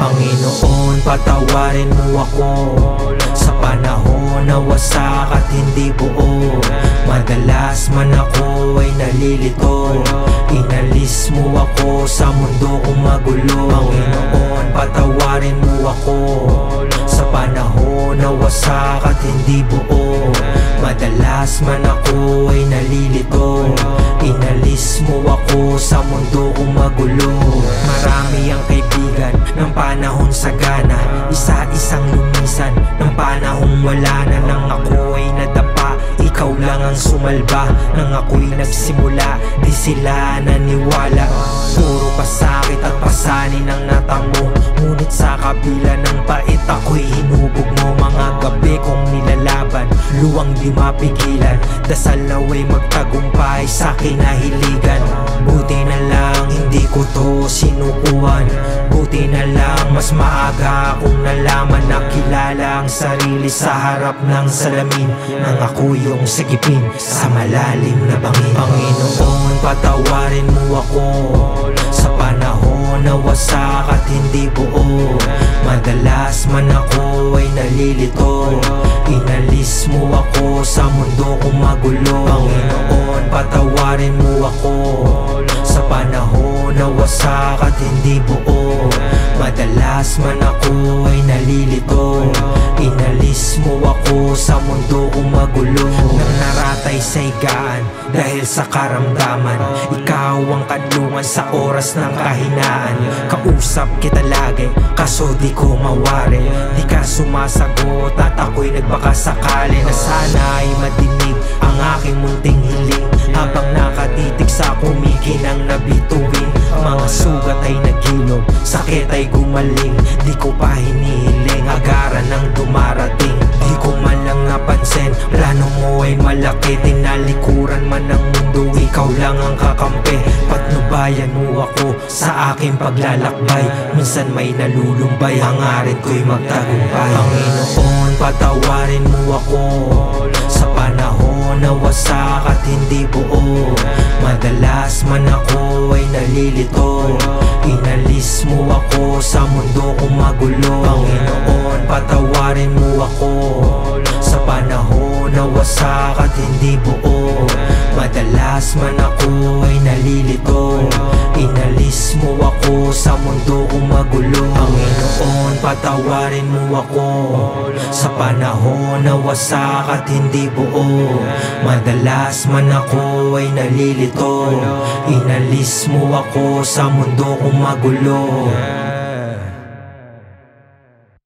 Panginoon, patawarin mo ako sa panahon na wasak at hindi buo. Madalas man ako ay nalilito, inalis mo ako sa mundo kong magulo. Panginoon, patawarin mo ako sa panahon na wasak at hindi buo. Madalas man ako ay nalilito, inalis mo ako sa mundo kong magulo. Marami ang kaibigan ng panahon sagana, isa-isang lumisan ng panahong wala na. Nang ako ay nadapa, ikaw lang ang sumalba. Nang ako'y nagsimula, di sila naniwala. Puro pasakit at pasanin ang natamo, ngunit sa kabila ng pait ako'y hinubog mo. Mga gabi kong nilalaban, luwang di mapigilan. Dasal naway magtagumpay sa kinahiligan. Buti na lang hindi ko to sinukuhan. Buti na lang mas maaga akong nalaman na kilala ang sarili sa harap ng salamin. Nang ako yung sagipin sa malalim na bangin. Panginoon, patawarin mo ako sa panahon na wasak at hindi buo. Madalas man ako ay nalilito, inalis mo ako sa mundo kong magulo. Panginoon, patawarin mo ako sa panahon na wasak at hindi buo. Madalas man ako ay nalilito, inalis mo ako sa mundo kong magulo. Nang naratay sa higaan dahil sa karamdaman, ikaw ang kanlungan sa oras ng kahinaan. Kausap kita lagi, kaso di ko mawari. Di ka sumasagot at ako'y nagbaka sakali na sana ay madinig ang aking munting hiling. Habang nakatitig sa kumikinang nabituin, mga sugat ay nagilom, sakit ay gumaling. Di ko pa hinihiling, agaran ang dumarating. Di ko man lang napansin, plano mo ay malaki. Tinalikuran man ng mundo, ikaw lang ang kakampi. Patnubayan mo ako sa aking paglalakbay. Minsan may nalulumbay, hangarin ko'y magtagumpay. Panginoon, patawarin mo ako sa panahon na wasak at hindi buo. Madalas man ako ay nalilito, inalis mo ako sa mundo kong magulo. Panginoon, patawarin mo ako sa panahon na wasak at hindi buo. Madalas man ako ay nalilito, inalis mo ako sa mundo kong magulo. Panginoon, patawarin mo ako sa panahon na wasak at hindi buo. Madalas man ako ay nalilito, inalis mo ako sa mundo kong magulo.